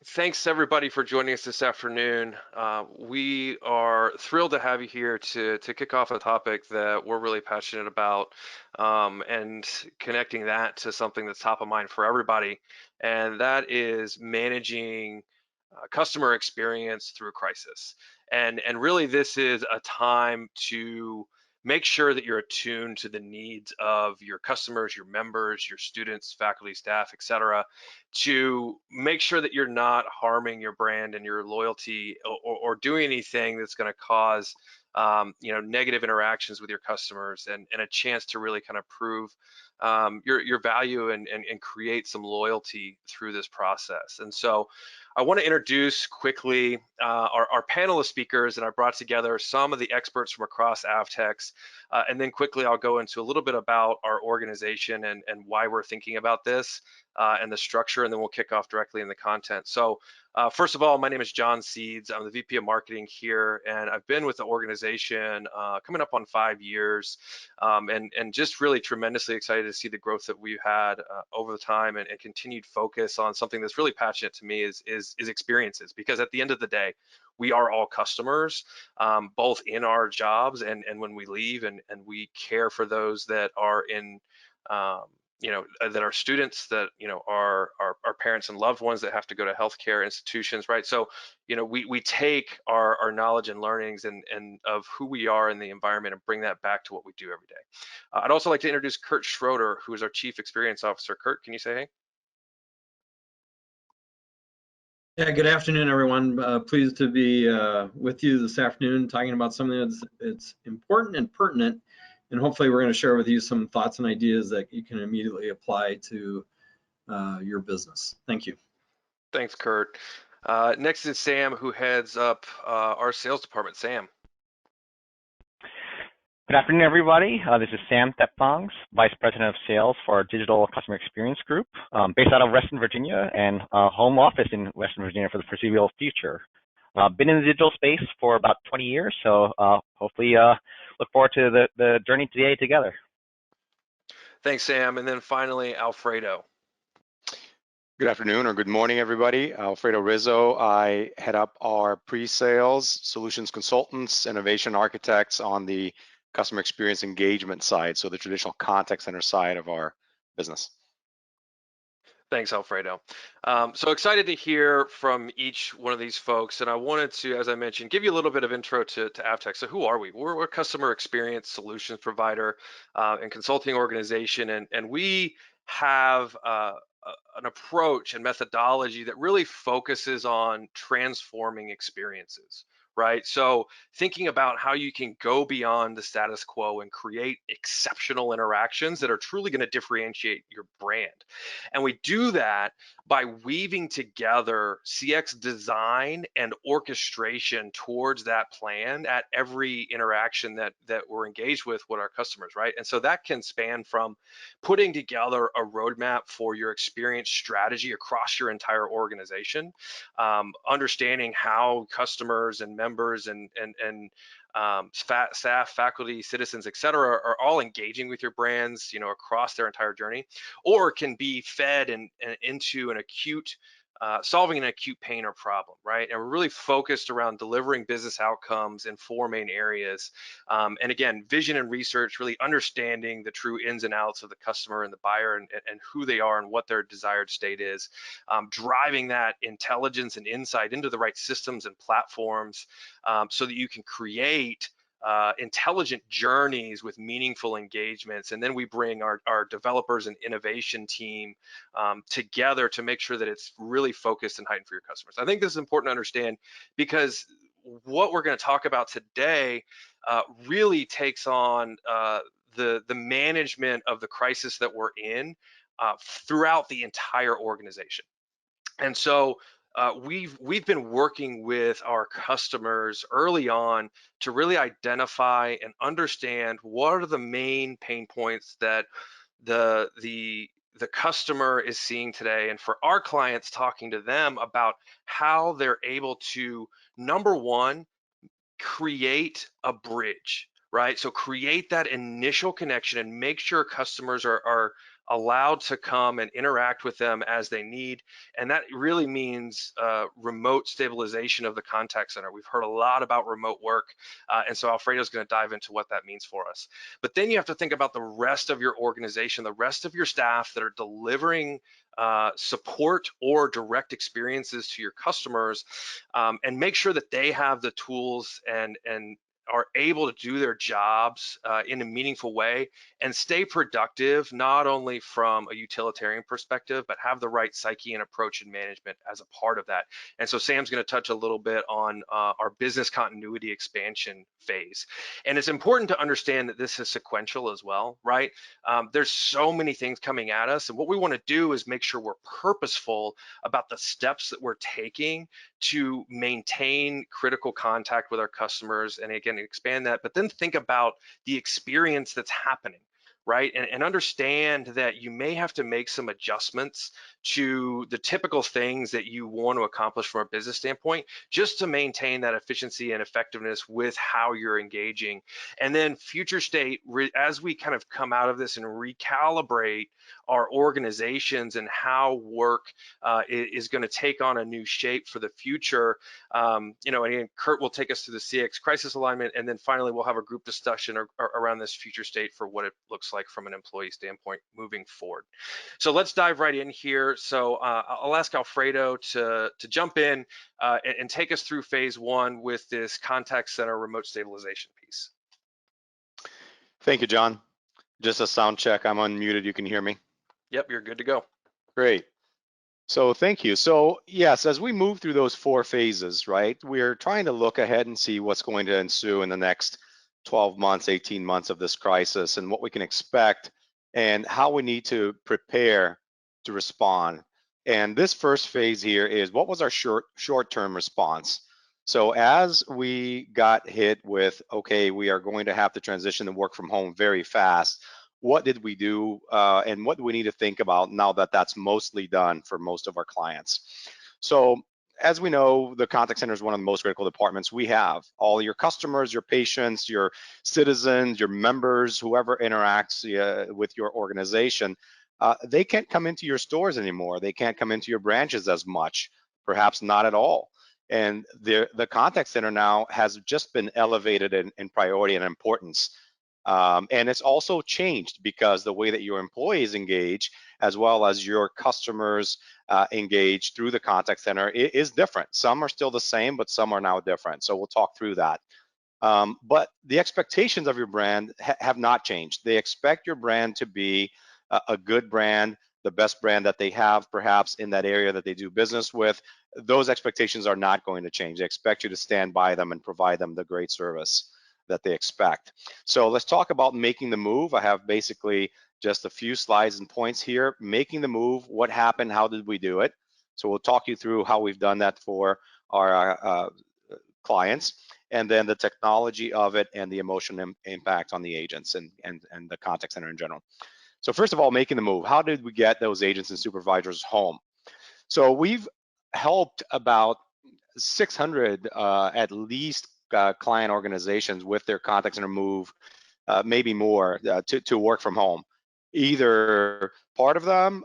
Thanks everybody for joining us this afternoon. We are thrilled to have you here to kick off a topic that we're really passionate about, and connecting that to something that's top of mind for everybody, and that is managing customer experience through a crisis. And really, this is a time to make sure that you're attuned to the needs of your customers, your members, your students, faculty, staff, etc., to make sure that you're not harming your brand and your loyalty, or doing anything that's going to cause negative interactions with your customers, and a chance to really kind of prove your value, and create some loyalty through this process. And so I want to introduce quickly our panel of speakers, and I brought together some of the experts from across AVTEX, and then quickly I'll go into a little bit about our organization and why we're thinking about this, and the structure, and then we'll kick off directly in the content. So first of all, my name is John Seeds. I'm the VP of Marketing here, and I've been with the organization coming up on 5 years, and just really tremendously excited to see the growth that we've had over the time, and continued focus on something that's really passionate to me is experiences. Because at the end of the day, we are all customers, both in our jobs and when we leave, and we care for those that are in that are students, that are our parents and loved ones that have to go to healthcare institutions, right? So we take our knowledge and learnings and of who we are in the environment, and bring that back to what we do every day. I'd also like to introduce Kurt Schroeder, who is our Chief Experience Officer. Kurt, can you say hey? Yeah, good afternoon, everyone. Pleased to be with you this afternoon, talking about something that's important and pertinent, and hopefully we're going to share with you some thoughts and ideas that you can immediately apply to your business. Thank you. Thanks, Kurt. Next is Sam, who heads up our sales department. Sam. Good afternoon, everybody. This is Sam Thepfongs, Vice President of Sales for our Digital Customer Experience Group, based out of Reston, Virginia, and home office in Western Virginia for the foreseeable future. Been in the digital space for about 20 years, so hopefully look forward to the journey today together. Thanks, Sam. And then finally, Alfredo. Good afternoon or good morning, everybody. Alfredo Rizzo. I head up our pre-sales, solutions consultants, innovation architects on the customer experience engagement side, so the traditional contact center side of our business. Thanks, Alfredo. So excited to hear from each one of these folks, and I wanted to, as I mentioned, give you a little bit of intro to AVTEX. So who are we? We're a customer experience solutions provider and consulting organization, and we have an approach and methodology that really focuses on transforming experiences, right? So thinking about how you can go beyond the status quo and create exceptional interactions that are truly going to differentiate your brand. And we do that by weaving together CX design and orchestration towards that plan at every interaction that we're engaged with our customers, right? And so that can span from putting together a roadmap for your experience strategy across your entire organization, understanding how customers and members and staff, faculty, citizens, etc., are all engaging with your brands, across their entire journey, or can be fed into an acute, solving an acute pain or problem, right? And we're really focused around delivering business outcomes in 4 main areas. And again, vision and research, really understanding the true ins and outs of the customer and the buyer, and who they are and what their desired state is, driving that intelligence and insight into the right systems and platforms, so that you can create intelligent journeys with meaningful engagements. And then we bring our developers and innovation team together to make sure that it's really focused and heightened for your customers. I think this is important to understand, because what we're going to talk about today really takes on the management of the crisis that we're in throughout the entire organization. And so we've been working with our customers early on to really identify and understand what are the main pain points that the customer is seeing today, and for our clients, talking to them about how they're able to, number one, create a bridge, right? So create that initial connection and make sure customers are allowed to come and interact with them as they need. And that really means remote stabilization of the contact center. We've heard a lot about remote work, and so Alfredo's going to dive into what that means for us. But then you have to think about the rest of your organization, the rest of your staff that are delivering support or direct experiences to your customers, and make sure that they have the tools and are able to do their jobs in a meaningful way and stay productive, not only from a utilitarian perspective, but have the right psyche and approach and management as a part of that. And so Sam's going to touch a little bit on our business continuity expansion phase. And it's important to understand that this is sequential as well, right? There's so many things coming at us, and what we want to do is make sure we're purposeful about the steps that we're taking to maintain critical contact with our customers, and again, expand that, but then think about the experience that's happening, right? And understand that you may have to make some adjustments to the typical things that you want to accomplish from a business standpoint, just to maintain that efficiency and effectiveness with how you're engaging. And then future state, as we kind of come out of this and recalibrate our organizations and how work is going to take on a new shape for the future. You know, and Kurt will take us through the CX crisis alignment, and then finally we'll have a group discussion around this future state for what it looks like from an employee standpoint moving forward. So let's dive right in here. So I'll ask Alfredo to jump in and take us through phase one with this contact center remote stabilization piece. Thank you, John. Just a sound check. I'm unmuted. You can hear me? Yep, you're good to go. Great. So thank you. So yes, as we move through those 4 phases, right, we're trying to look ahead and see what's going to ensue in the next 12 months, 18 months of this crisis, and what we can expect and how we need to prepare to respond. And this first phase here is, what was our short-term response? So as we got hit with, okay, we are going to have to transition to work from home very fast, what did we do, and what do we need to think about now that that's mostly done for most of our clients? So as we know, the contact center is one of the most critical departments we have. All your customers, your patients, your citizens, your members, whoever interacts with your organization, they can't come into your stores anymore. They can't come into your branches as much, perhaps not at all. And the contact center now has just been elevated in priority and importance. And it's also changed because the way that your employees engage, as well as your customers engage through the contact center, is different. Some are still the same, but some are now different. So we'll talk through that. But the expectations of your brand have not changed. They expect your brand to be a good brand, the best brand that they have perhaps in that area that they do business with. Those expectations are not going to change. They expect you to stand by them and provide them the great service that they expect. So let's talk about making the move. I have basically just a few slides and points here. Making the move, what happened, how did we do it? So we'll talk you through how we've done that for our clients, and then the technology of it and the emotional impact on the agents and the contact center in general. So first of all, making the move. How did we get those agents and supervisors home? So we've helped about 600 at least client organizations with their contact center move, maybe more, to work from home. Either part of them,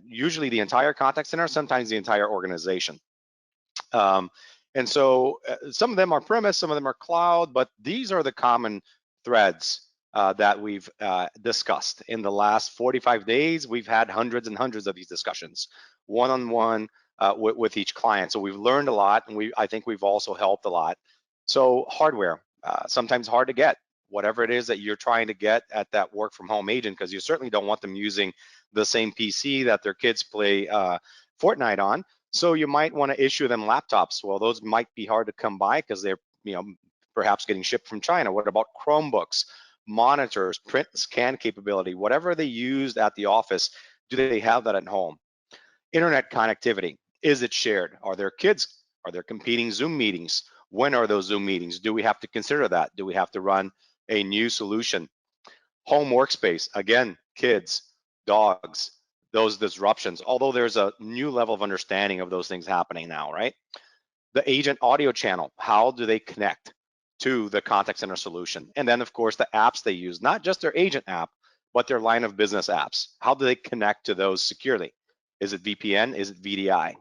usually the entire contact center, sometimes the entire organization. And so some of them are premise, some of them are cloud, but these are the common threads that we've discussed. In the last 45 days, we've had hundreds and hundreds of these discussions, one-on-one with each client. So we've learned a lot, and I think we've also helped a lot. So hardware, sometimes hard to get, whatever it is that you're trying to get at that work from home agent, because you certainly don't want them using the same PC that their kids play Fortnite on. So you might want to issue them laptops. Well, those might be hard to come by because they're, perhaps getting shipped from China. What about Chromebooks, monitors, print scan capability, whatever they used at the office? Do they have that at home? Internet connectivity, is it shared? Are there competing Zoom meetings? When are those Zoom meetings? Do we have to consider that? Do we have to run a new solution? Home workspace, again, kids, dogs, those disruptions, although there's a new level of understanding of those things happening now, right? The agent audio channel, how do they connect to the contact center solution? And then of course the apps they use, not just their agent app, but their line of business apps. How do they connect to those securely? Is it VPN? Is it VDI?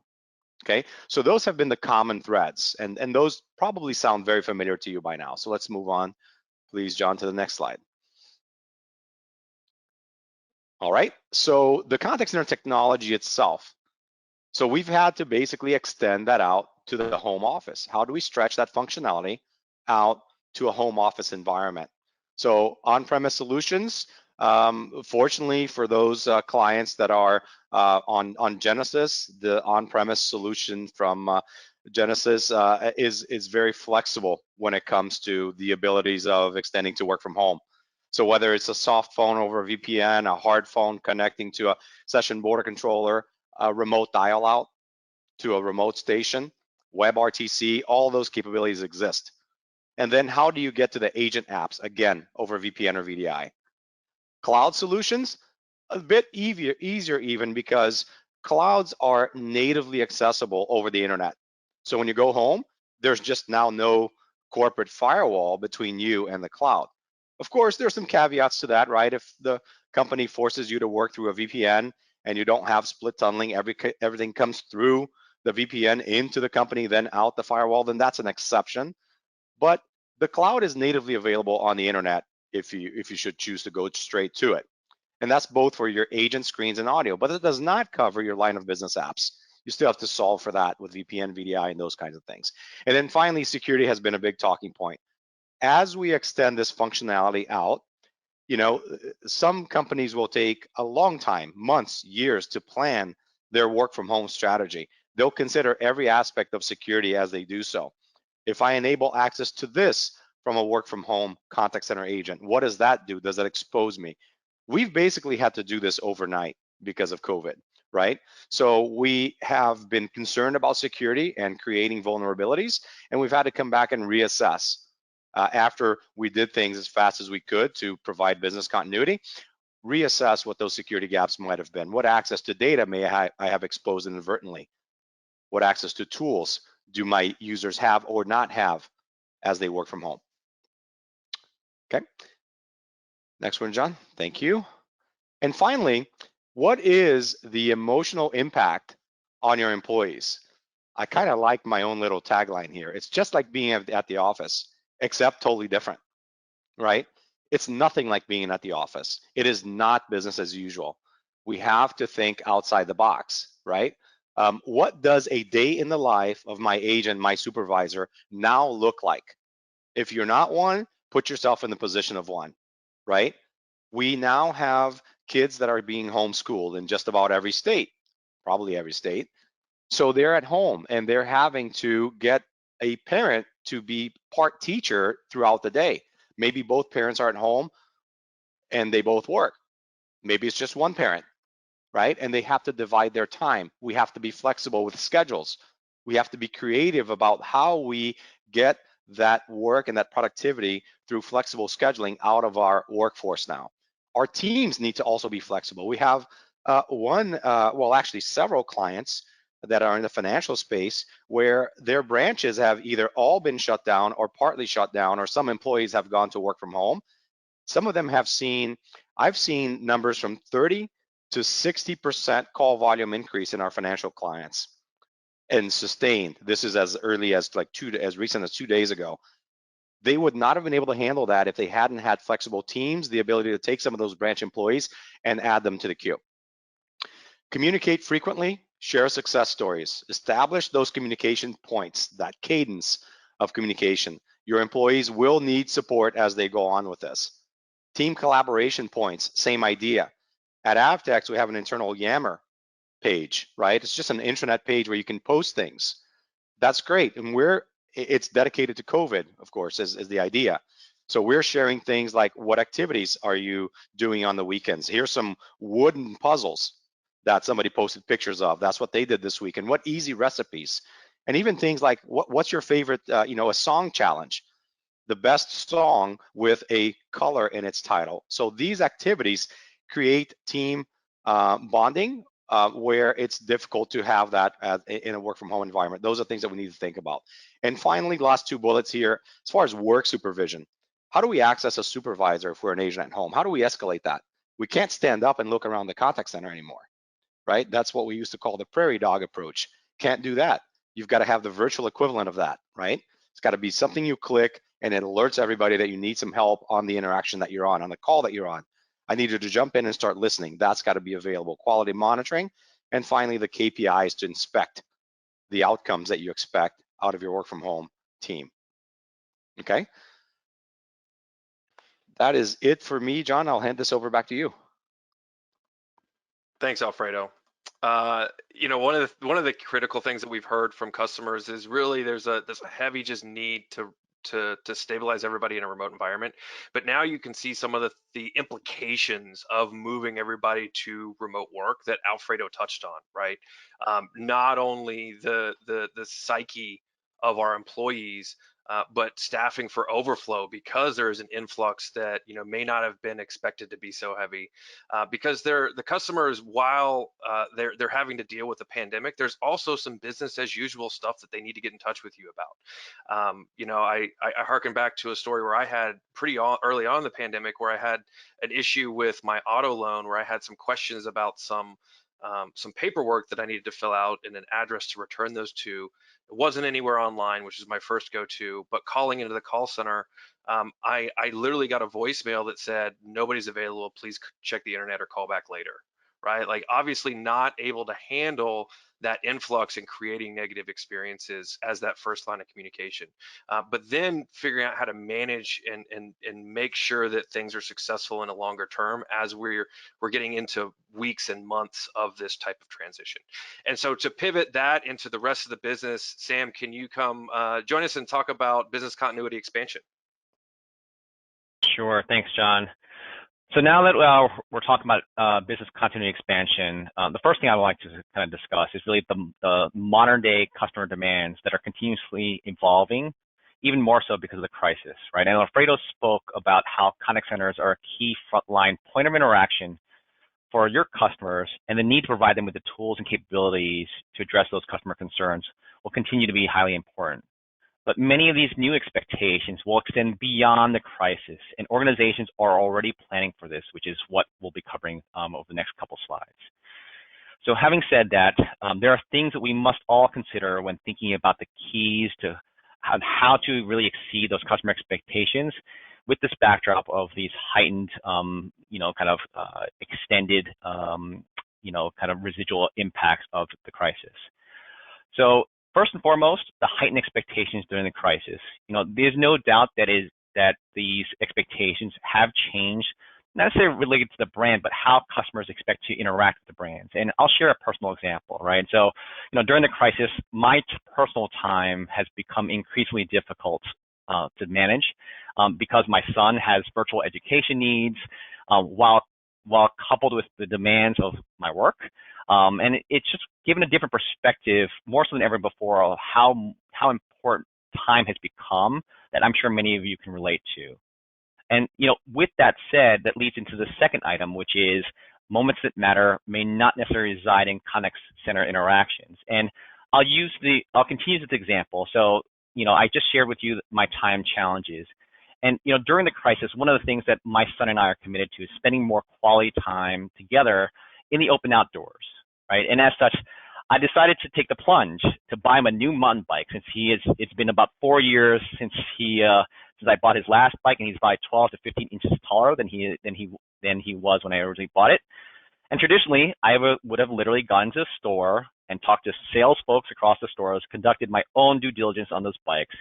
Okay, so those have been the common threads, and those probably sound very familiar to you by now. So let's move on, please, John, to the next slide. All right, so the contact center technology itself. So we've had to basically extend that out to the home office. How do we stretch that functionality out to a home office environment? So on-premise solutions, fortunately for those clients that are on Genesys, the on-premise solution from Genesys is very flexible when it comes to the abilities of extending to work from home. So whether it's a soft phone over a VPN, a hard phone connecting to a session border controller, a remote dial out to a remote station, WebRTC, all those capabilities exist. And then how do you get to the agent apps? Again, over VPN or VDI. Cloud solutions, a bit easier even, because clouds are natively accessible over the internet. So when you go home, there's just now no corporate firewall between you and the cloud. Of course, there's some caveats to that, right? If the company forces you to work through a VPN and you don't have split tunneling, everything comes through the VPN into the company, then out the firewall, then that's an exception. But the cloud is natively available on the internet if you should choose to go straight to it. And that's both for your agent screens and audio, but it does not cover your line of business apps. You still have to solve for that with VPN, VDI, and those kinds of things. And then finally, security has been a big talking point. As we extend this functionality out, you know, some companies will take a long time, months, years, to plan their work from home strategy. They'll consider every aspect of security as they do so. If I enable access to this from a work from home contact center agent, what does that do? Does that expose me? We've basically had to do this overnight because of COVID, right? So we have been concerned about security and creating vulnerabilities, and we've had to come back and reassess. After we did things as fast as we could to provide business continuity, reassess what those security gaps might have been. What access to data may I have exposed inadvertently? What access to tools do my users have or not have as they work from home? Okay, next one, John, thank you. And finally, what is the emotional impact on your employees? I kind of like my own little tagline here. It's just like being at the office, except totally different, right? It's nothing like being at the office. It is not business as usual. We have to think outside the box, right? What does a day in the life of my agent, my supervisor, now look like? If you're not one, put yourself in the position of one, right? We now have kids that are being homeschooled in just about every state, probably every state. So they're at home and they're having to get a parent to be part teacher throughout the day. Maybe both parents are at home and they both work. Maybe it's just one parent, right? And they have to divide their time. We have to be flexible with schedules. We have to be creative about how we get that work and that productivity through flexible scheduling out of our workforce now. Our teams need to also be flexible. We have well, actually several clients that are in the financial space where their branches have either all been shut down or partly shut down, or some employees have gone to work from home. Some of them have seen, I've seen numbers from 30 to 60% call volume increase in our financial clients, and sustained. This is as early as as recent as 2 days ago. They would not have been able to handle that if they hadn't had flexible teams, the ability to take some of those branch employees and add them to the queue. Communicate frequently, share success stories, establish those communication points, that cadence of communication. Your employees will need support as they go on with this. Team collaboration points, same idea. At AVTEX, we have an internal Yammer page, right? It's just an intranet page where you can post things. That's great, and it's dedicated to COVID, of course, is the idea. So we're sharing things like, what activities are you doing on the weekends? Here's some wooden puzzles that somebody posted pictures of. That's what they did this week. And what easy recipes. And even things like, what's your favorite, a song challenge, the best song with a color in its title. So these activities create team bonding where it's difficult to have that in a work from home environment. Those are things that we need to think about. And finally, last two bullets here, as far as work supervision, how do we access a supervisor if we're an agent at home? How do we escalate that? We can't stand up and look around the contact center anymore, right? That's what we used to call the prairie dog approach. Can't do that. You've got to have the virtual equivalent of that, right? It's got to be something you click and it alerts everybody that you need some help on the interaction that you're on the call that you're on. I need you to jump in and start listening. That's got to be available. Quality monitoring. And finally, the KPIs to inspect the outcomes that you expect out of your work from home team. Okay. That is it for me, John. I'll hand this over back to you. Thanks, Alfredo. You know, one of the critical things that we've heard from customers is really there's a heavy just need to stabilize everybody in a remote environment. But now you can see some of the implications of moving everybody to remote work that Alfredo touched on, right? Not only the psyche of our employees, but staffing for overflow because there is an influx that may not have been expected to be so heavy, because the customers, while they're having to deal with the pandemic, there's also some business as usual stuff that they need to get in touch with you about. I harken back to a story where I had pretty early on in the pandemic where I had an issue with my auto loan where I had some questions about some paperwork that I needed to fill out and an address to return those to. It wasn't anywhere online, which is my first go-to, but calling into the call center, I literally got a voicemail that said, nobody's available, please check the internet or call back later, right? Like, obviously not able to handle that influx and creating negative experiences as that first line of communication. But then figuring out how to manage and make sure that things are successful in a longer term as we're getting into weeks and months of this type of transition. And so to pivot that into the rest of the business, Sam, can you come join us and talk about business continuity expansion? Sure, thanks, John. So now that we're talking about business continuity expansion, the first thing I would like to kind of discuss is really the modern day customer demands that are continuously evolving, even more so because of the crisis, right? And Alfredo spoke about how contact centers are a key frontline point of interaction for your customers, and the need to provide them with the tools and capabilities to address those customer concerns will continue to be highly important. But many of these new expectations will extend beyond the crisis, and organizations are already planning for this, which is what we'll be covering over the next couple slides. So having said that, there are things that we must all consider when thinking about the keys to how to really exceed those customer expectations with this backdrop of these heightened, extended, kind of residual impacts of the crisis. So first and foremost, the heightened expectations during the crisis. There's no doubt that these expectations have changed, not necessarily related to the brand, but how customers expect to interact with the brands. And I'll share a personal example, right? So, during the crisis, my personal time has become increasingly difficult to manage because my son has virtual education needs, while coupled with the demands of my work. And it's just given a different perspective, more so than ever before, of how important time has become, that I'm sure many of you can relate to. And with that said, that leads into the second item, which is moments that matter may not necessarily reside in contact center interactions. And I'll continue this example. So, I just shared with you my time challenges. And during the crisis, one of the things that my son and I are committed to is spending more quality time together in the open outdoors, right? And as such, I decided to take the plunge to buy him a new mountain bike, since it's been about 4 years since I bought his last bike, and he's about 12 to 15 inches taller than he was when I originally bought it. And traditionally, I would have literally gone to a store and talked to sales folks across the stores, conducted my own due diligence on those bikes.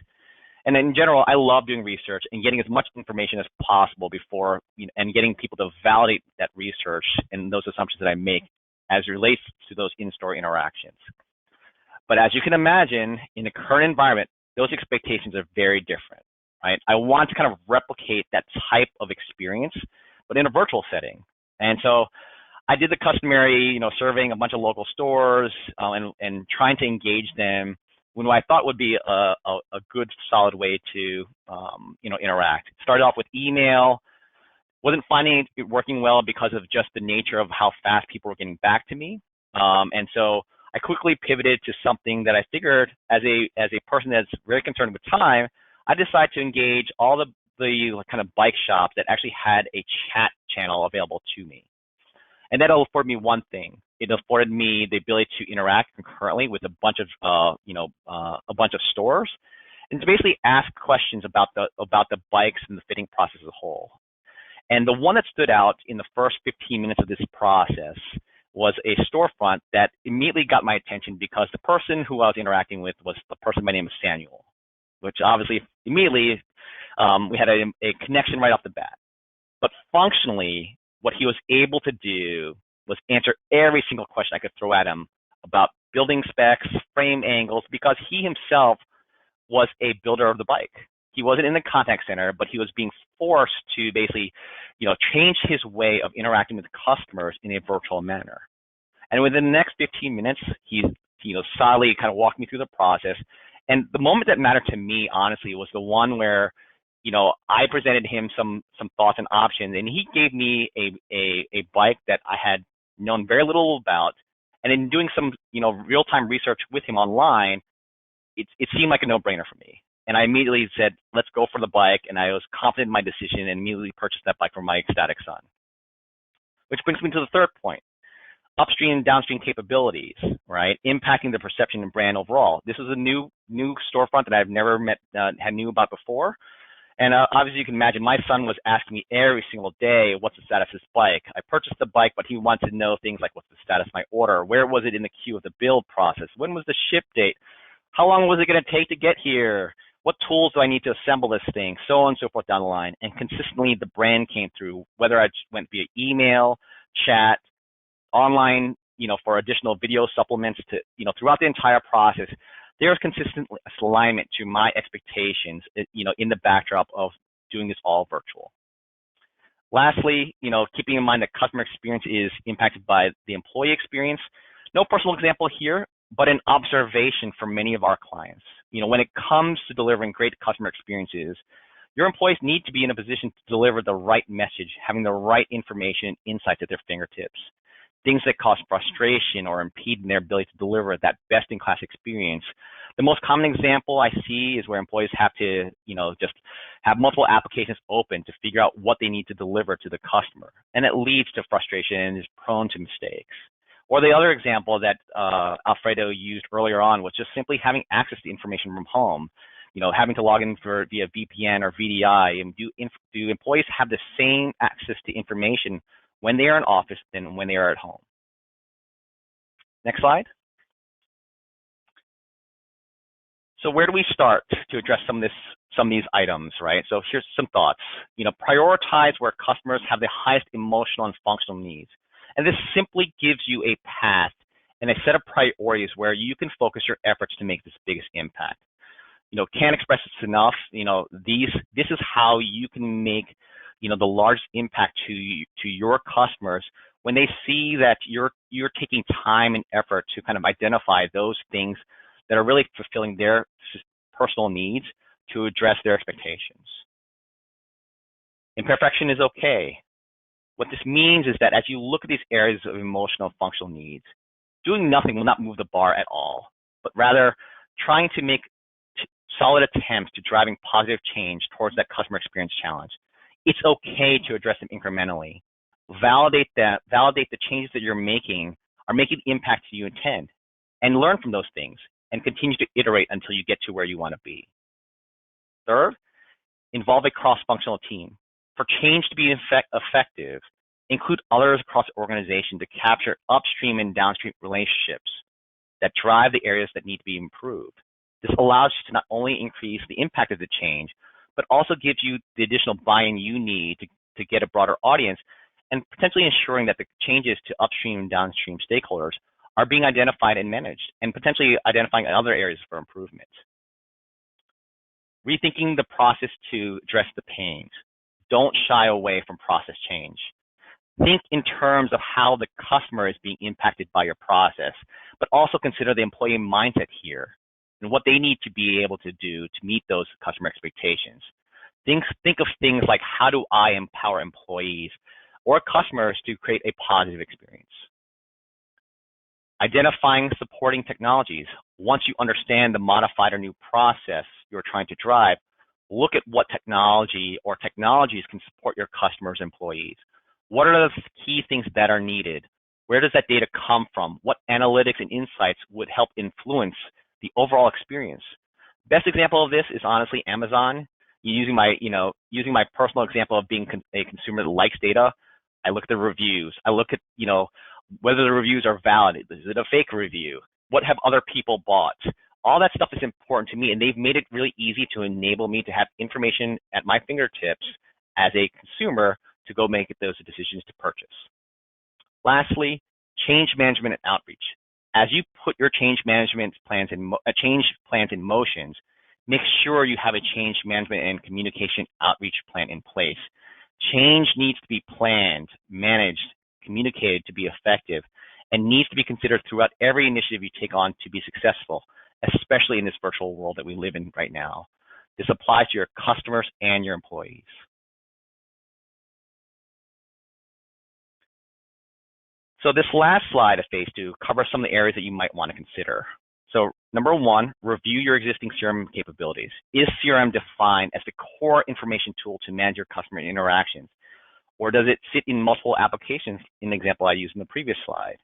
And in general, I love doing research and getting as much information as possible before, and getting people to validate that research and those assumptions that I make as it relates to those in-store interactions. But as you can imagine, in the current environment, those expectations are very different, right? I want to kind of replicate that type of experience, but in a virtual setting. And so I did the customary, surveying a bunch of local stores and trying to engage them when I thought would be a good, solid way to, interact. Started off with email. Wasn't finding it working well because of just the nature of how fast people were getting back to me. And so I quickly pivoted to something that I figured, as a person that's very concerned with time, I decided to engage all the kind of bike shops that actually had a chat channel available to me. And that afforded me one thing. It afforded me the ability to interact concurrently with a bunch of, a bunch of stores, and to basically ask questions about the bikes and the fitting process as a whole. And the one that stood out in the first 15 minutes of this process was a storefront that immediately got my attention because the person who I was interacting with was the person by name of Samuel, which obviously immediately we had a connection right off the bat. But functionally, what he was able to do was answer every single question I could throw at him about building specs, frame angles, because he himself was a builder of the bike. He wasn't in the contact center, but he was being forced to basically, change his way of interacting with customers in a virtual manner. And within the next 15 minutes, he, solidly kind of walked me through the process. And the moment that mattered to me, honestly, was the one where, I presented him some thoughts and options, and he gave me a bike that I had known very little about. And in doing some, real-time research with him online, it seemed like a no-brainer for me. And I immediately said, let's go for the bike. And I was confident in my decision and immediately purchased that bike for my ecstatic son. Which brings me to the third point, upstream and downstream capabilities, right? Impacting the perception and brand overall. This is a new storefront that I've never knew about before. And obviously you can imagine my son was asking me every single day, what's the status of this bike? I purchased the bike, but he wanted to know things like what's the status of my order? Where was it in the queue of the build process? When was the ship date? How long was it going to take to get here? What tools do I need to assemble this thing? So on and so forth down the line. And consistently the brand came through, whether I went via email, chat, online, for additional video supplements to, throughout the entire process, there's consistent alignment to my expectations, in the backdrop of doing this all virtual. Lastly, keeping in mind that customer experience is impacted by the employee experience. No personal example here, but an observation for many of our clients. When it comes to delivering great customer experiences, your employees need to be in a position to deliver the right message, having the right information and insights at their fingertips. Things that cause frustration or impede their ability to deliver that best-in-class experience. The most common example I see is where employees have to, just have multiple applications open to figure out what they need to deliver to the customer. And it leads to frustration and is prone to mistakes. Or the other example that Alfredo used earlier on was just simply having access to information from home. Having to log in via VPN or VDI. And do employees have the same access to information when they are in office than when they are at home? Next slide. So where do we start to address some of these items, right? So here's some thoughts. Prioritize where customers have the highest emotional and functional needs. And this simply gives you a path and a set of priorities where you can focus your efforts to make this biggest impact. Can't express this enough. This is how you can make, the largest impact to your customers when they see that you're taking time and effort to kind of identify those things that are really fulfilling their personal needs to address their expectations. Imperfection is okay. What this means is that as you look at these areas of emotional and functional needs, doing nothing will not move the bar at all, but rather trying to make solid attempts to driving positive change towards that customer experience challenge. It's okay to address them incrementally. Validate the changes that you're making are making the impact you intend, and learn from those things and continue to iterate until you get to where you want to be. Third, involve a cross-functional team. For change to be effective, include others across the organization to capture upstream and downstream relationships that drive the areas that need to be improved. This allows you to not only increase the impact of the change, but also gives you the additional buy-in you need to get a broader audience, and potentially ensuring that the changes to upstream and downstream stakeholders are being identified and managed, and potentially identifying other areas for improvement. Rethinking the process to address the pains. Don't shy away from process change. Think in terms of how the customer is being impacted by your process, but also consider the employee mindset here and what they need to be able to do to meet those customer expectations. Think of things like, how do I empower employees or customers to create a positive experience? Identifying supporting technologies. Once you understand the modified or new process you're trying to drive, look at what technology or technologies can support your customers' employees. What are the key things that are needed? Where does that data come from? What analytics and insights would help influence the overall experience? Best example of this is honestly Amazon. Using my personal example of being a consumer that likes data, I look at the reviews. I look at, whether the reviews are valid. Is it a fake review? What have other people bought? All that stuff is important to me, and they've made it really easy to enable me to have information at my fingertips as a consumer to go make those decisions to purchase. Lastly, change management and outreach. As you put your change management plans in motions, make sure you have a change management and communication outreach plan in place. Change needs to be planned, managed, communicated to be effective, and needs to be considered throughout every initiative you take on to be successful, especially in this virtual world that we live in right now. This applies to your customers and your employees. So this last slide of phase 2 covers some of the areas that you might want to consider. So number 1, review your existing CRM capabilities. Is CRM defined as the core information tool to manage your customer interactions? Or does it sit in multiple applications in the example I used in the previous slide?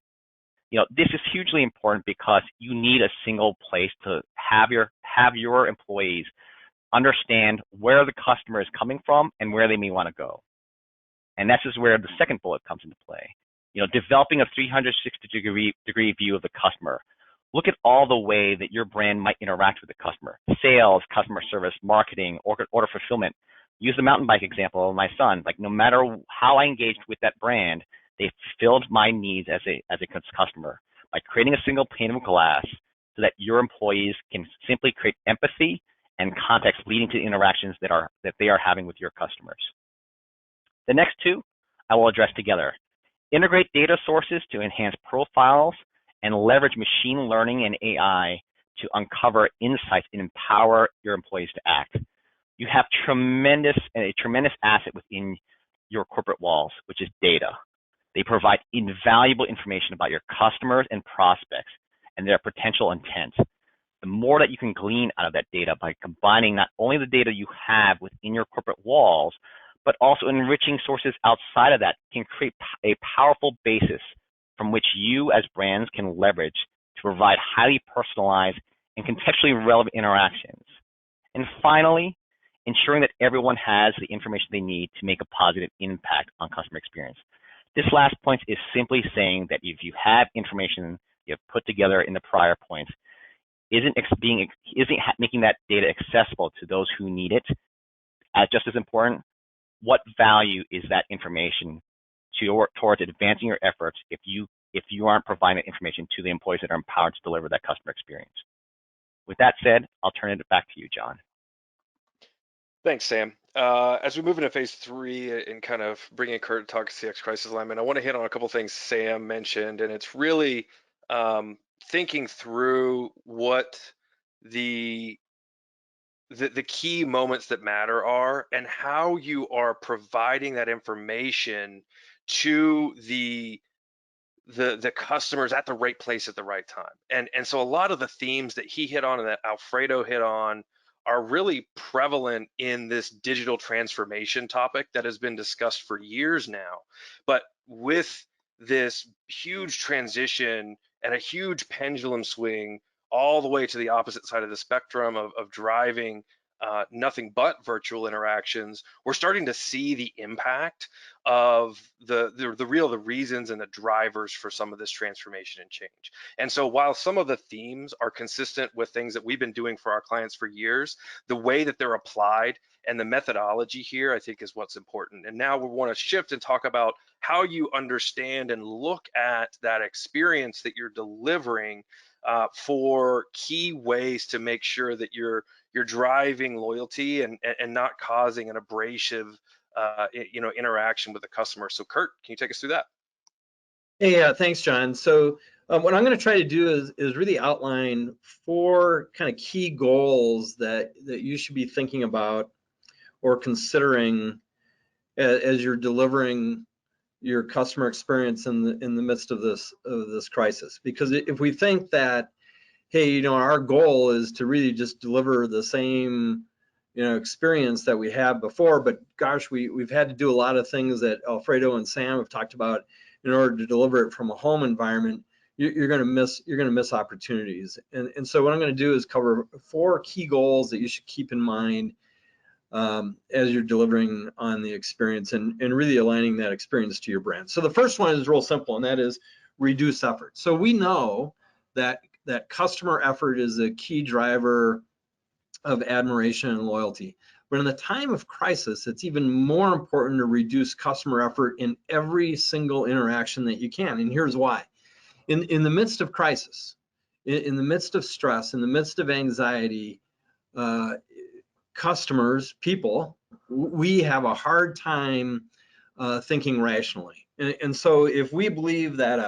This is hugely important because you need a single place to have your employees understand where the customer is coming from and where they may want to go. And this is where the second bullet comes into play. Developing a 360-degree view of the customer. Look at all the way that your brand might interact with the customer. Sales, customer service, marketing, order fulfillment. Use the mountain bike example of my son. No matter how I engaged with that brand, they fulfilled my needs as a customer by creating a single pane of glass so that your employees can simply create empathy and context leading to interactions that they are having with your customers. The next 2 I will address together. Integrate data sources to enhance profiles and leverage machine learning and AI to uncover insights and empower your employees to act. You have a tremendous asset within your corporate walls, which is data. They provide invaluable information about your customers and prospects and their potential intent. The more that you can glean out of that data by combining not only the data you have within your corporate walls, but also enriching sources outside of that can create a powerful basis from which you as brands can leverage to provide highly personalized and contextually relevant interactions. And finally, ensuring that everyone has the information they need to make a positive impact on customer experience. This last point is simply saying that if you have information you have put together in the prior points, isn't making that data accessible to those who need it just as important? What value is that information towards advancing your efforts if you aren't providing that information to the employees that are empowered to deliver that customer experience? With that said, I'll turn it back to you, John. Thanks, Sam. As we move into phase 3 and kind of bringing Kurt to talk CX crisis alignment, I want to hit on a couple things Sam mentioned, and it's really thinking through what the key moments that matter are and how you are providing that information to the customers at the right place at the right time. And so a lot of the themes that he hit on and that Alfredo hit on are really prevalent in this digital transformation topic that has been discussed for years now. But with this huge transition and a huge pendulum swing all the way to the opposite side of the spectrum of driving nothing but virtual interactions, we're starting to see the impact of the reasons and the drivers for some of this transformation and change. And so while some of the themes are consistent with things that we've been doing for our clients for years, the way that they're applied and the methodology here, I think, is what's important. And now we want to shift and talk about how you understand and look at that experience that you're delivering for key ways to make sure that you're driving loyalty and not causing an abrasive interaction with the customer. So Kurt, can you take us through that? Hey, thanks, John. So what I'm going to try to do is really outline 4 kind of key goals that you should be thinking about or considering as you're delivering your customer experience in the midst of this crisis. Because if we think that, hey, our goal is to really just deliver the same, experience that we had before, but gosh, we've had to do a lot of things that Alfredo and Sam have talked about in order to deliver it from a home environment. You're going to miss opportunities. And so what I'm going to do is cover 4 key goals that you should keep in mind as you're delivering on the experience and really aligning that experience to your brand. So the first one is real simple, and that is reduce effort. So we know that customer effort is a key driver of admiration and loyalty. But in the time of crisis, it's even more important to reduce customer effort in every single interaction that you can. And here's why. In the midst of crisis, in the midst of stress, in the midst of anxiety, customers, people, we have a hard time thinking rationally. And so if we believe that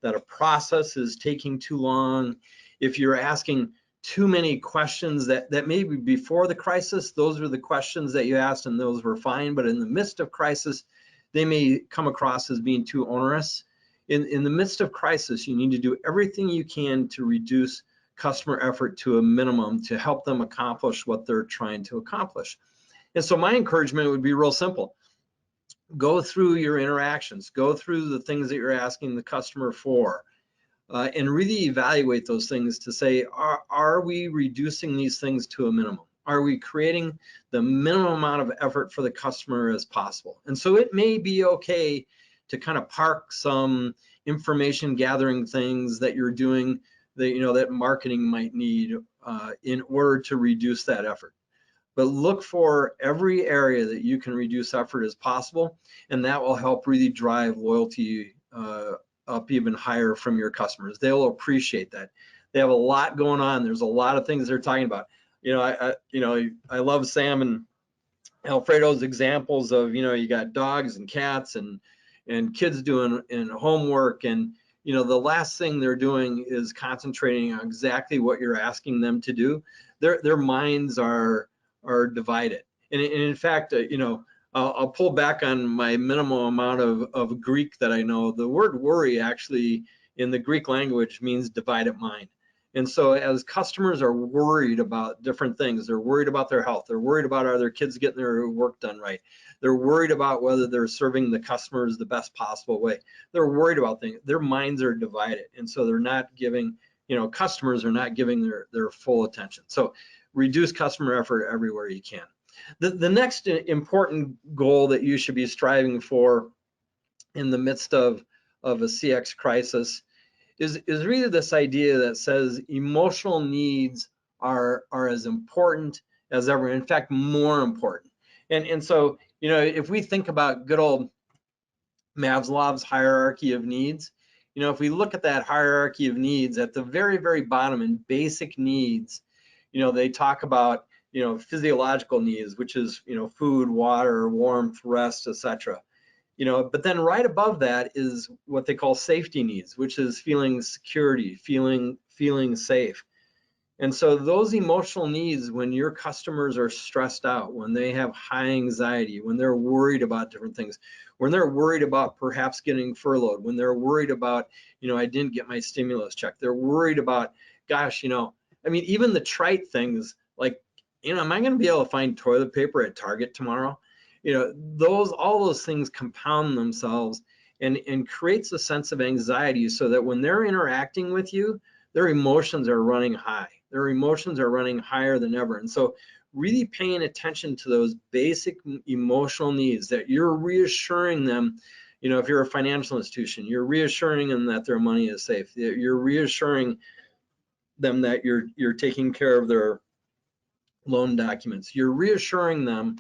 a process is taking too long, if you're asking too many questions that maybe before the crisis, those were the questions that you asked and those were fine, but in the midst of crisis, they may come across as being too onerous. In the midst of crisis, you need to do everything you can to reduce customer effort to a minimum to help them accomplish what they're trying to accomplish. And so my encouragement would be real simple. Go through your interactions, go through the things that you're asking the customer for, and really evaluate those things to say, are we reducing these things to a minimum? Are we creating the minimum amount of effort for the customer as possible? And so it may be okay to kind of park some information gathering things that you're doing that that marketing might need in order to reduce that effort. But look for every area that you can reduce effort as possible, and that will help really drive loyalty up even higher from your customers. They'll appreciate that. They have a lot going on. There's a lot of things they're talking about. I love Sam and Alfredo's examples of, you got dogs and cats and kids doing homework, and the last thing they're doing is concentrating on exactly what you're asking them to do. Their minds are divided. And in fact, I'll pull back on my minimal amount of Greek that I know. The word worry actually in the Greek language means divided mind. And so as customers are worried about different things, they're worried about their health, they're worried about are their kids getting their work done right, they're worried about whether they're serving the customers the best possible way, they're worried about things, their minds are divided. And so they're not giving, customers are not giving their full attention. So reduce customer effort everywhere you can. The next important goal that you should be striving for in the midst of a CX crisis is really this idea that says emotional needs are as important as ever. In fact, more important. And so, if we think about good old Maslow's hierarchy of needs, if we look at that hierarchy of needs, at the very, very bottom in basic needs, they talk about, physiological needs, which is, food, water, warmth, rest, etc. But then right above that is what they call safety needs, which is feeling security, feeling safe. And so those emotional needs, when your customers are stressed out, when they have high anxiety, when they're worried about different things, when they're worried about perhaps getting furloughed, when they're worried about, I didn't get my stimulus check, they're worried about, gosh, even the trite things like, am I going to be able to find toilet paper at Target tomorrow? All those things compound themselves and creates a sense of anxiety, so that when they're interacting with you, their emotions are running high. Their emotions are running higher than ever. And so really paying attention to those basic emotional needs, that you're reassuring them, if you're a financial institution, you're reassuring them that their money is safe. You're reassuring them that you're taking care of their loan documents. You're reassuring them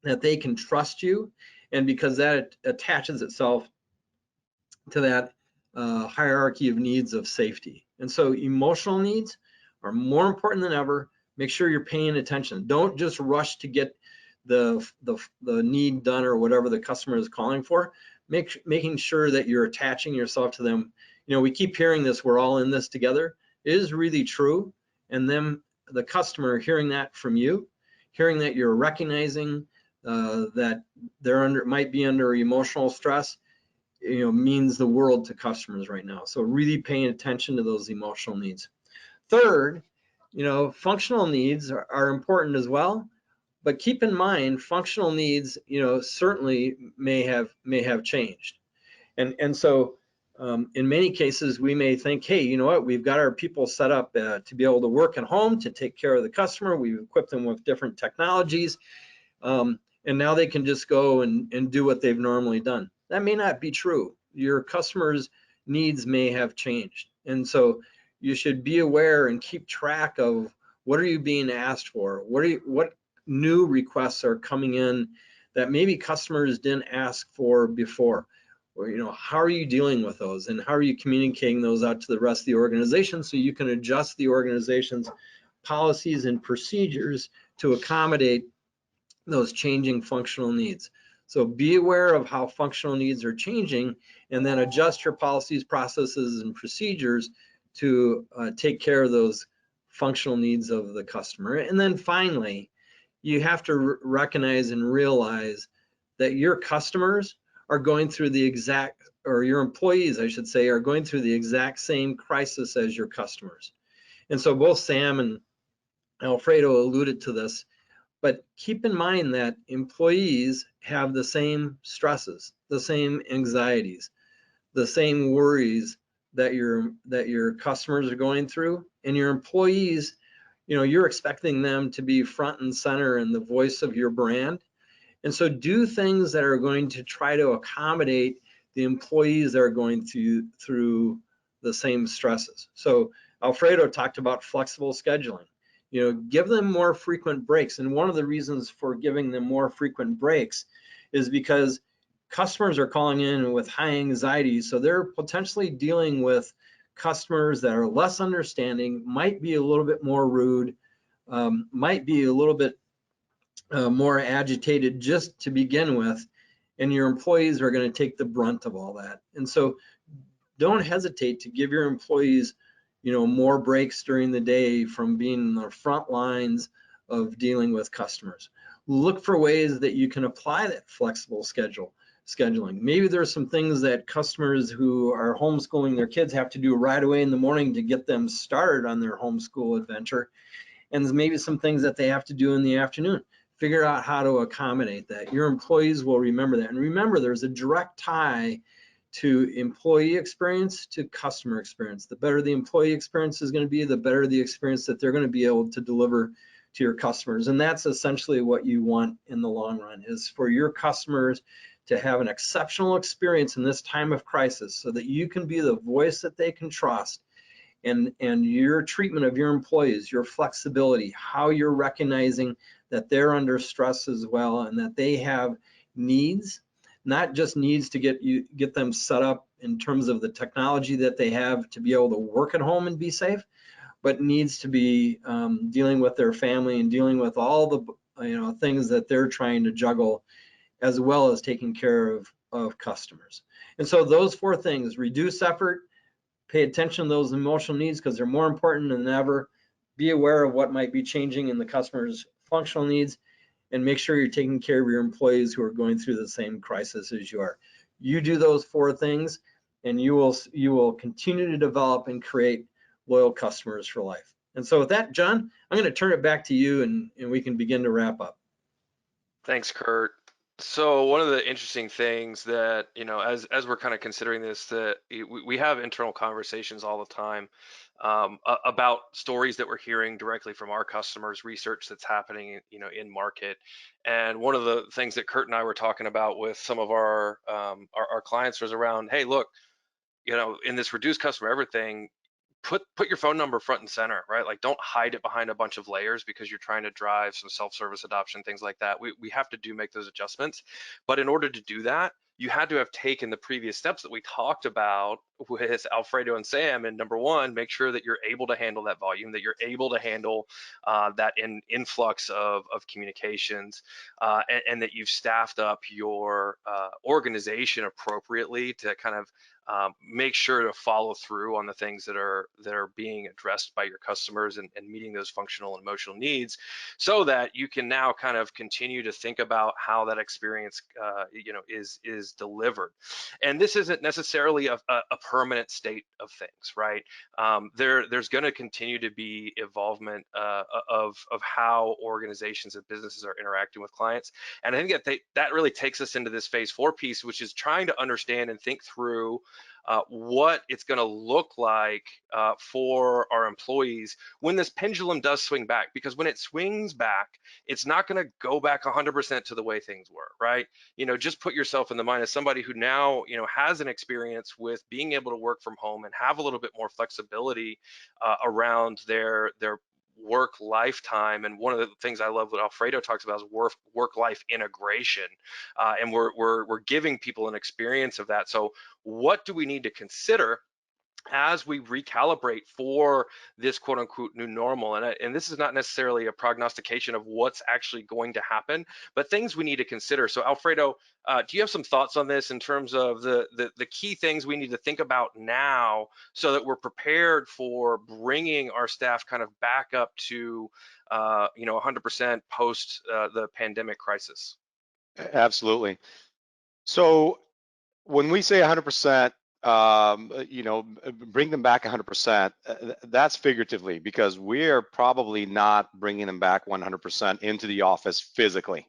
that they can trust you, and because that attaches itself to that hierarchy of needs of safety. And so emotional needs are more important than ever. Make sure you're paying attention. Don't just rush to get the need done or whatever the customer is calling for. Making sure that you're attaching yourself to them. We keep hearing this, we're all in this together. It is really true. And then the customer hearing that from you, hearing that you're recognizing that they're might be under emotional stress, means the world to customers right now. So really paying attention to those emotional needs. Third functional needs are important as well, but keep in mind functional needs, certainly may have changed. And so in many cases, we may think, hey, you know what, we've got our people set up to be able to work at home, to take care of the customer. We've equipped them with different technologies. And now they can just go and do what they've normally done. That may not be true. Your customers' needs may have changed. And so you should be aware and keep track of what are you being asked for? What new requests are coming in that maybe customers didn't ask for before? Or, how are you dealing with those, and how are you communicating those out to the rest of the organization so you can adjust the organization's policies and procedures to accommodate those changing functional needs. So be aware of how functional needs are changing, and then adjust your policies, processes, and procedures to take care of those functional needs of the customer. And then finally, you have to recognize and realize that your customers are going through the exact, or your employees, I should say, are going through the exact same crisis as your customers. And so both Sam and Alfredo alluded to this, but keep in mind that employees have the same stresses, the same anxieties, the same worries that your customers are going through, and your employees, you're expecting them to be front and center and the voice of your brand. And so do things that are going to try to accommodate the employees that are going through the same stresses. So Alfredo talked about flexible scheduling. Give them more frequent breaks. And one of the reasons for giving them more frequent breaks is because customers are calling in with high anxiety. So they're potentially dealing with customers that are less understanding, might be a little bit more rude, might be a little bit more agitated just to begin with. And your employees are going to take the brunt of all that. And so don't hesitate to give your employees more breaks during the day from being in the front lines of dealing with customers. Look for ways that you can apply that flexible scheduling. Maybe there's some things that customers who are homeschooling their kids have to do right away in the morning to get them started on their homeschool adventure. And there's maybe some things that they have to do in the afternoon. Figure out how to accommodate that. Your employees will remember that. And remember, there's a direct tie to employee experience to customer experience. The better the employee experience is going to be, the better the experience that they're going to be able to deliver to your customers. And that's essentially what you want in the long run, is for your customers to have an exceptional experience in this time of crisis, so that you can be the voice that they can trust. And your treatment of your employees, your flexibility, how you're recognizing that they're under stress as well, and that they have needs, not just needs to get them set up in terms of the technology that they have to be able to work at home and be safe, but needs to be dealing with their family and dealing with all the things that they're trying to juggle, as well as taking care of customers. And so those four things: reduce effort, pay attention to those emotional needs because they're more important than ever, be aware of what might be changing in the customer's functional needs, and make sure you're taking care of your employees who are going through the same crisis as you are. You do those four things, and you will continue to develop and create loyal customers for life. And so with that, John, I'm going to turn it back to you, and we can begin to wrap up. Thanks, Kurt. So one of the interesting things that, as we're kind of considering this, that we have internal conversations all the time about stories that we're hearing directly from our customers, research that's happening, in market. And one of the things that Kurt and I were talking about with some of our clients was around, hey, look, in this reduced customer everything, put your phone number front and center, right? Like, don't hide it behind a bunch of layers because you're trying to drive some self-service adoption, things like that. We have to make those adjustments. But in order to do that, you had to have taken the previous steps that we talked about with Alfredo and Sam. And number one, make sure that you're able to handle that volume, that you're able to handle that influx of communications, and that you've staffed up your organization appropriately to kind of make sure to follow through on the things that are being addressed by your customers and meeting those functional and emotional needs, so that you can now kind of continue to think about how that experience is delivered. And this isn't necessarily a permanent state of things, right? There's going to continue to be involvement of how organizations and businesses are interacting with clients. And I think that really takes us into this phase 4 piece, which is trying to understand and think through what it's going to look like for our employees when this pendulum does swing back. Because when it swings back, it's not going to go back 100% to the way things were, right? Just put yourself in the mind of somebody who now, has an experience with being able to work from home and have a little bit more flexibility around their work lifetime. And one of the things I love what Alfredo talks about is work-life integration, and we're giving people an experience of that. So what do we need to consider as we recalibrate for this quote unquote new normal? And this is not necessarily a prognostication of what's actually going to happen, but things we need to consider. So Alfredo, do you have some thoughts on this in terms of the key things we need to think about now so that we're prepared for bringing our staff kind of back up to 100% post the pandemic crisis? Absolutely. So when we say 100%, bring them back 100%, that's figuratively, because we're probably not bringing them back 100% into the office physically.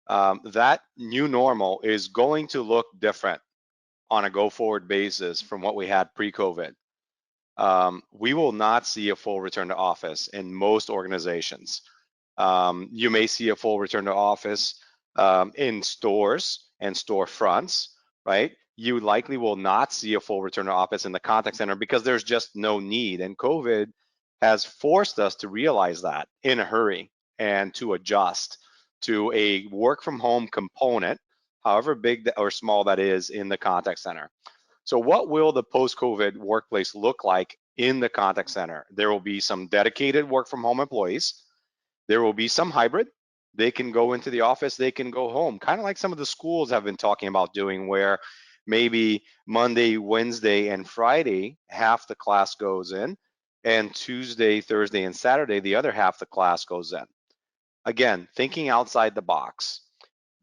That new normal is going to look different on a go-forward basis from what we had pre-COVID. We will not see a full return to office in most organizations. You may see a full return to office in stores and storefronts, right? You likely will not see a full return to office in the contact center because there's just no need. And COVID has forced us to realize that in a hurry and to adjust to a work from home component, however big or small that is, in the contact center. So what will the post-COVID workplace look like in the contact center? There will be some dedicated work from home employees. There will be some hybrid. They can go into the office, they can go home, kind of like some of the schools have been talking about doing, where maybe Monday, Wednesday, and Friday, half the class goes in, and Tuesday, Thursday, and Saturday, the other half the class goes in. Again, thinking outside the box,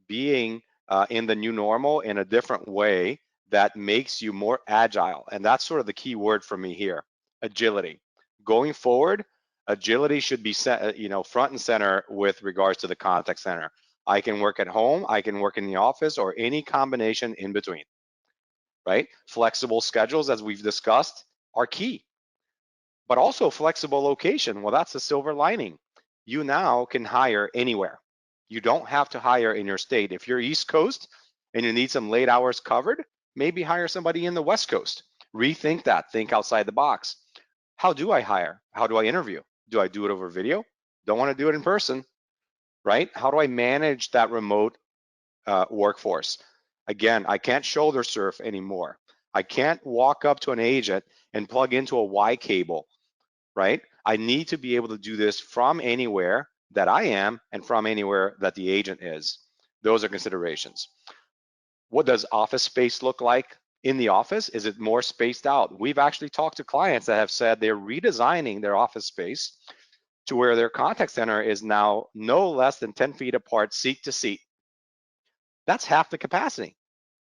being in the new normal in a different way that makes you more agile. And that's sort of the key word for me here, agility. Going forward, agility should be set, front and center with regards to the contact center. I can work at home, I can work in the office, or any combination in between, right? Flexible schedules, as we've discussed, are key. But also flexible location, well, that's the silver lining. You now can hire anywhere. You don't have to hire in your state. If you're East Coast and you need some late hours covered, maybe hire somebody in the West Coast. Rethink that, think outside the box. How do I hire? How do I interview? Do I do it over video? Don't want to do it in person, right? How do I manage that remote workforce? Again, I can't shoulder surf anymore. I can't walk up to an agent and plug into a Y cable, right? I need to be able to do this from anywhere that I am and from anywhere that the agent is. Those are considerations. What does office space look like in the office? Is it more spaced out? We've actually talked to clients that have said they're redesigning their office space to where their contact center is now no less than 10 feet apart, seat to seat. That's half the capacity.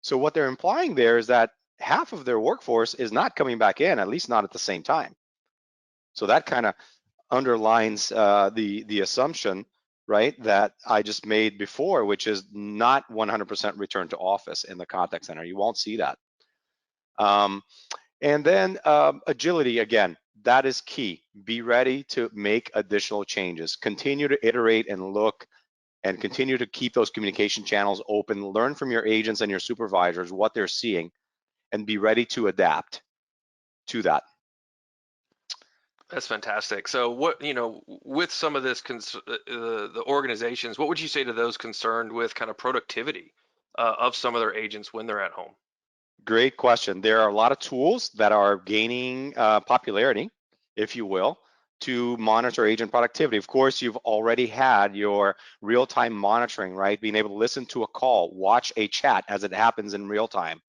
So what they're implying there is that half of their workforce is not coming back in, at least not at the same time. So that kind of underlines the assumption, right, that I just made before, which is not 100% return to office in the contact center. You won't see that. And then agility, again, that is key. Be ready to make additional changes. Continue to iterate and look and continue to keep those communication channels open. Learn from your agents and your supervisors what they're seeing and be ready to adapt to that. That's fantastic. So what, with some of this, the organizations, what would you say to those concerned with kind of productivity of some of their agents when they're at home? Great question. There are a lot of tools that are gaining popularity, if you will, to monitor agent productivity. Of course, you've already had your real-time monitoring, right? Being able to listen to a call, watch a chat as it happens in real time.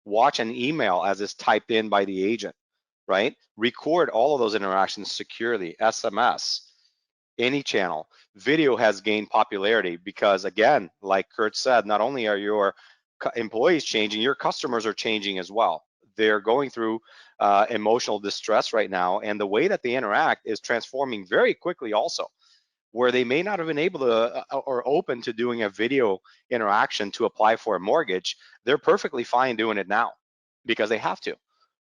watch an email as it's typed in by the agent, right? Record all of those interactions securely, SMS, any channel. Video has gained popularity because, again, like Kurt said, not only are your employees changing, your customers are changing as well. They're going through emotional distress right now, and the way that they interact is transforming very quickly also, where they may not have been able to or open to doing a video interaction to apply for a mortgage. They're perfectly fine doing it now because they have to,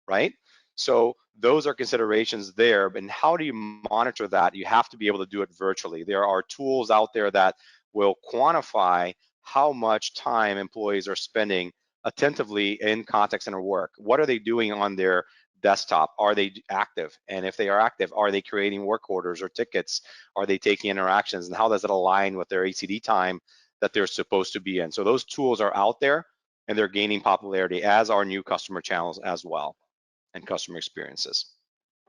right? So those are considerations there. And how do you monitor that? You have to be able to do it virtually. There are tools out there that will quantify how much time employees are spending attentively in contact center work. What are they doing on their desktop? Are they active? And if they are active, are they creating work orders or tickets? Are they taking interactions? And how does it align with their ACD time that they're supposed to be in? So those tools are out there, and they're gaining popularity, as are new customer channels as well, and customer experiences.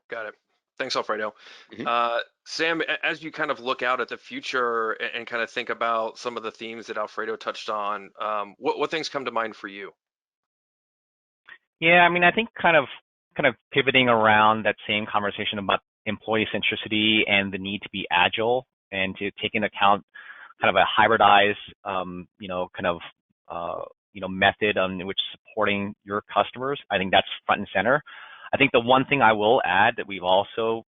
Got it. Thanks, Alfredo. Mhm. Sam, as you kind of look out at the future and kind of think about some of the themes that Alfredo touched on, what things come to mind for you? Yeah, I mean, I think kind of pivoting around that same conversation about employee centricity and the need to be agile and to take into account kind of a hybridized, method on which supporting your customers. I think that's front and center. I think the one thing I will add that we've also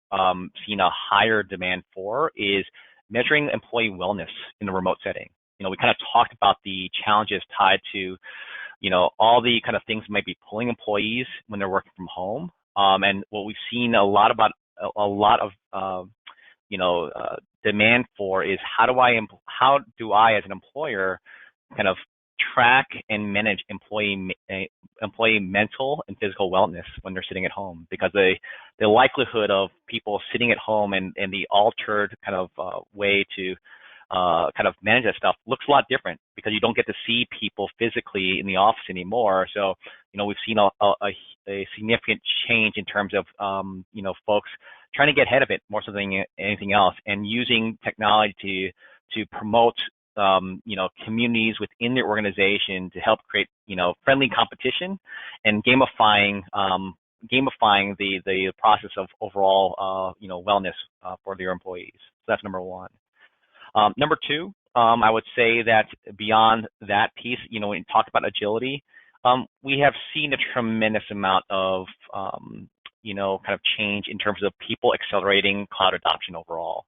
seen a higher demand for is measuring employee wellness in the remote setting. We kind of talked about the challenges tied to all the kind of things might be pulling employees when they're working from home. And what we've seen a lot of demand for is how do I as an employer kind of track and manage employee mental and physical wellness when they're sitting at home, because the likelihood of people sitting at home and the altered kind of way to kind of manage that stuff looks a lot different because you don't get to see people physically in the office anymore. So, we've seen a significant change in terms of, folks trying to get ahead of it more so than anything else, and using technology to promote, communities within their organization to help create, friendly competition and gamifying the process of overall, wellness for their employees. So that's number one. Number two, I would say that beyond that piece, when you talk about agility, we have seen a tremendous amount of, kind of change in terms of people accelerating cloud adoption overall,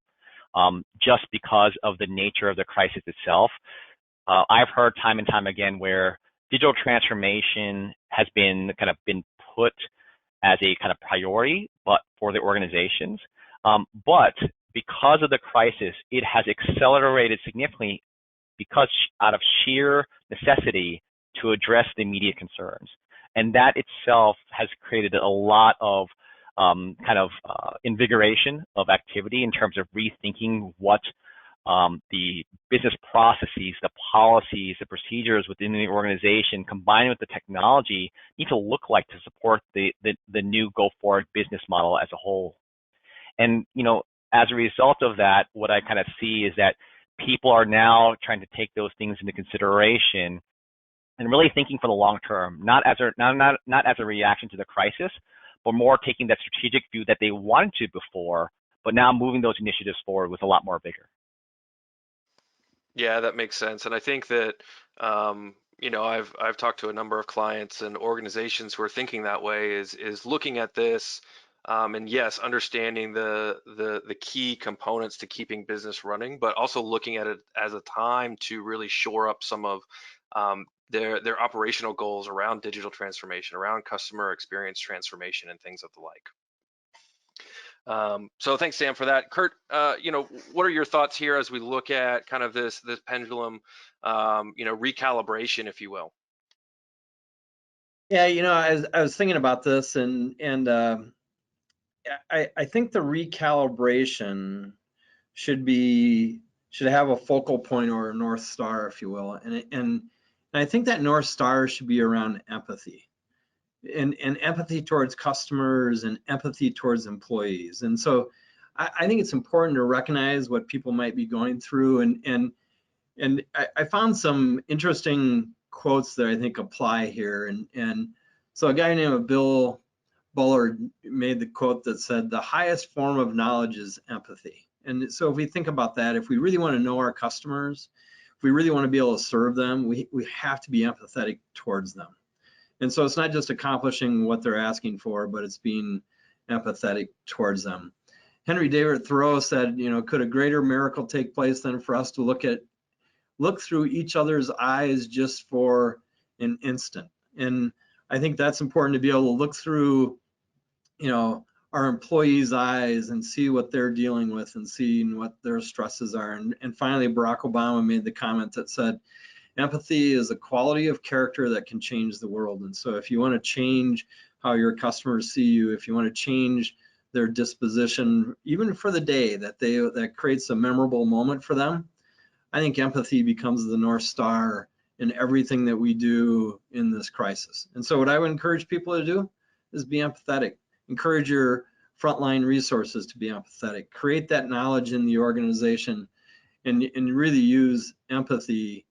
just because of the nature of the crisis itself. I've heard time and time again where digital transformation has been put as a kind of priority, but for the organizations. But because of the crisis, it has accelerated significantly because out of sheer necessity to address the immediate concerns. And that itself has created a lot of invigoration of activity in terms of rethinking what the business processes, the policies, the procedures within the organization, combined with the technology, need to look like to support the new go-forward business model as a whole. And, as a result of that, what I kind of see is that people are now trying to take those things into consideration and really thinking for the long term, not as a reaction to the crisis, but more taking that strategic view that they wanted to before, but now moving those initiatives forward with a lot more vigor. Yeah, that makes sense. And I think that, I've talked to a number of clients and organizations who are thinking that way, is looking at this, and yes, understanding the key components to keeping business running, but also looking at it as a time to really shore up some of their operational goals around digital transformation, around customer experience transformation, and things of the like. So thanks, Sam, for that. Kurt, what are your thoughts here as we look at kind of this pendulum, recalibration, if you will? Yeah, I was thinking about this, and I think the recalibration should have a focal point or a North Star, if you will, and I think that North Star should be around empathy. And empathy towards customers and empathy towards employees. And so I think it's important to recognize what people might be going through. And I found some interesting quotes that I think apply here. And So a guy named Bill Bullard made the quote that said, the highest form of knowledge is empathy. And so if we think about that, if we really want to know our customers, if we really want to be able to serve them, we have to be empathetic towards them. And so it's not just accomplishing what they're asking for, but it's being empathetic towards them. Henry David Thoreau said, could a greater miracle take place than for us to look through each other's eyes just for an instant? And I think that's important, to be able to look through, our employees' eyes and see what they're dealing with and seeing what their stresses are. And finally, Barack Obama made the comment that said, empathy is a quality of character that can change the world. And so if you want to change how your customers see you, if you want to change their disposition, even for the day, that creates a memorable moment for them, I think empathy becomes the North Star in everything that we do in this crisis. And so what I would encourage people to do is be empathetic. Encourage your frontline resources to be empathetic. Create that knowledge in the organization, and really use empathy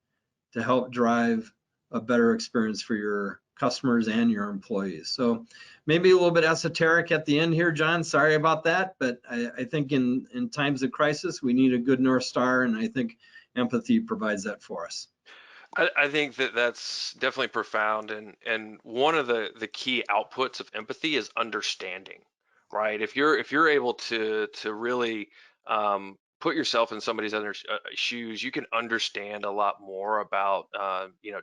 to help drive a better experience for your customers and your employees. So maybe a little bit esoteric at the end here, John, sorry about that, but I think in times of crisis, we need a good North Star, and I think empathy provides that for us. I think that that's definitely profound, and one of the key outputs of empathy is understanding, right? If you're able to really put yourself in somebody's other shoes, you can understand a lot more about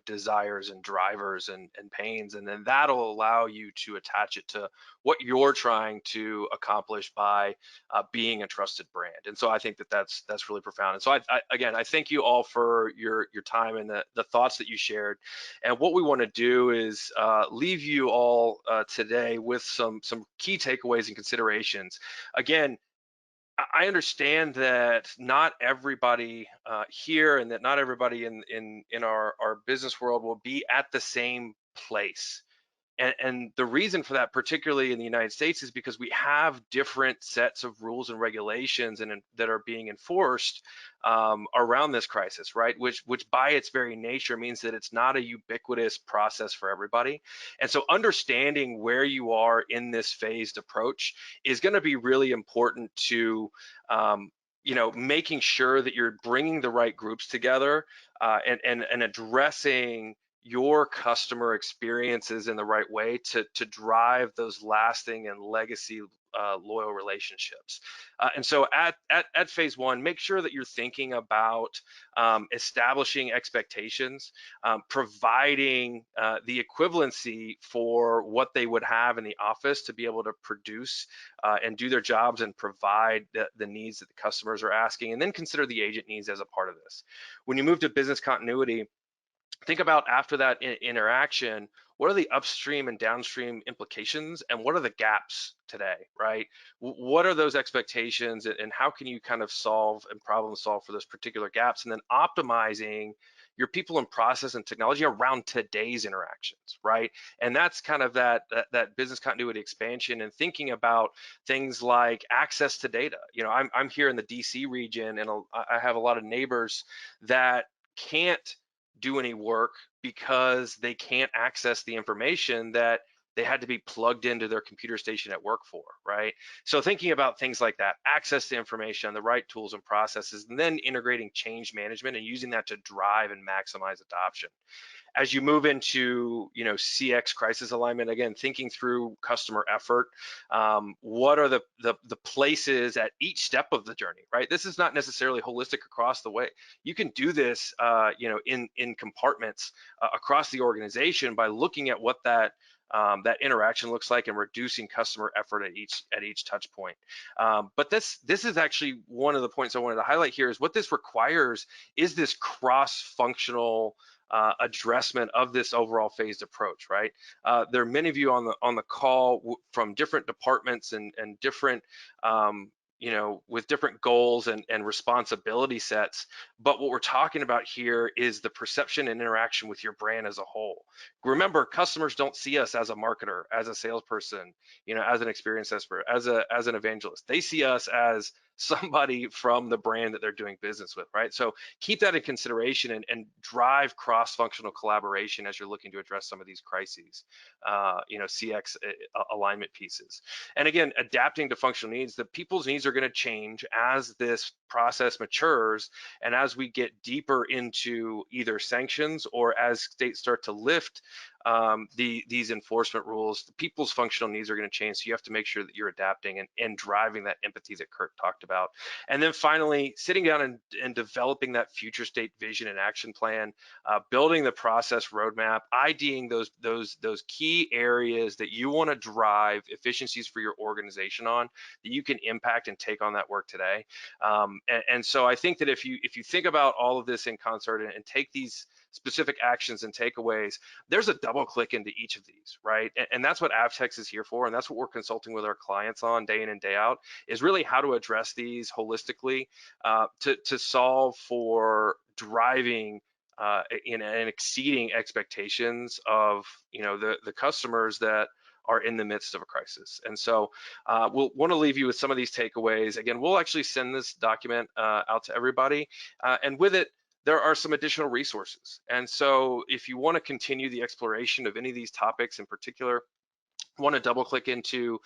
desires and drivers and pains, and then that'll allow you to attach it to what you're trying to accomplish by being a trusted brand. And so I think that that's really profound. And so again, I thank you all for your time and the thoughts that you shared. And what we want to do is leave you all today with some key takeaways and considerations. Again, I understand that not everybody here, and that not everybody in our business world will be at the same place. And the reason for that, particularly in the United States, is because we have different sets of rules and regulations that are being enforced around this crisis, right? Which by its very nature means that it's not a ubiquitous process for everybody. And so understanding where you are in this phased approach is going to be really important to making sure that you're bringing the right groups together and addressing your customer experiences in the right way to drive those lasting and legacy loyal relationships. And so at phase one, make sure that you're thinking about establishing expectations, providing the equivalency for what they would have in the office to be able to produce and do their jobs and provide the needs that the customers are asking, and then consider the agent needs as a part of this. When you move to business continuity, think about after that interaction, what are the upstream and downstream implications, and what are the gaps today, right? What are those expectations, and how can you kind of solve and problem solve for those particular gaps, and then optimizing your people and process and technology around today's interactions, right? And that's kind of that business continuity expansion, and thinking about things like access to data. I'm here in the DC region, and I have a lot of neighbors that can't do any work because they can't access the information that they had to be plugged into their computer station at work for, right? So thinking about things like that, access to information, the right tools and processes, and then integrating change management and using that to drive and maximize adoption. As you move into CX crisis alignment, again, thinking through customer effort, what are the places at each step of the journey, right? This is not necessarily holistic across the way. You can do this in compartments across the organization by looking at what that interaction looks like and reducing customer effort at each touch point. But this is actually one of the points I wanted to highlight here. Is what this requires is this cross-functional addressment of this overall phased approach, right? There are many of you on the call from different departments and different with different goals and responsibility sets. But what we're talking about here is the perception and interaction with your brand as a whole. Remember, customers don't see us as a marketer, as a salesperson, as an experience expert, as an evangelist. They see us as somebody from the brand that they're doing business with, right? So keep that in consideration and drive cross-functional collaboration as you're looking to address some of these crises, CX alignment pieces. And again, adapting to functional needs, the people's needs are going to change as this process matures and as we get deeper into either sanctions or as states start to lift these enforcement rules, the people's functional needs are going to change. So you have to make sure that you're adapting and driving that empathy that Kurt talked about. And then finally, sitting down and developing that future state vision and action plan, building the process roadmap, IDing those key areas that you want to drive efficiencies for your organization on, that you can impact and take on that work today. And so I think that if you think about all of this in concert and take these specific actions and takeaways, there's a double click into each of these, right? And that's what AVTEX is here for, and that's what we're consulting with our clients on day in and day out, is really how to address these holistically to solve for driving and exceeding expectations of the customers that are in the midst of a crisis. And so we'll want to leave you with some of these takeaways. Again, we'll actually send this document out to everybody, and with it, there are some additional resources. And so if you want to continue the exploration of any of these topics in particular, want to double click into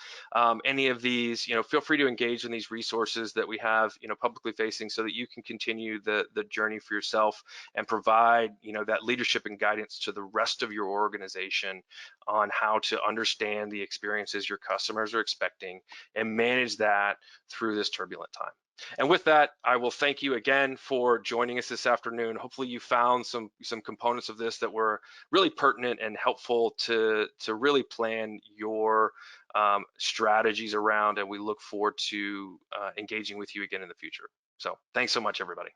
any of these, feel free to engage in these resources that we have, publicly facing, so that you can continue the journey for yourself and provide, that leadership and guidance to the rest of your organization on how to understand the experiences your customers are expecting and manage that through this turbulent time. And with that, I will thank you again for joining us this afternoon. Hopefully you found some components of this that were really pertinent and helpful to really plan your strategies around, and we look forward to engaging with you again in the future. So thanks so much, everybody.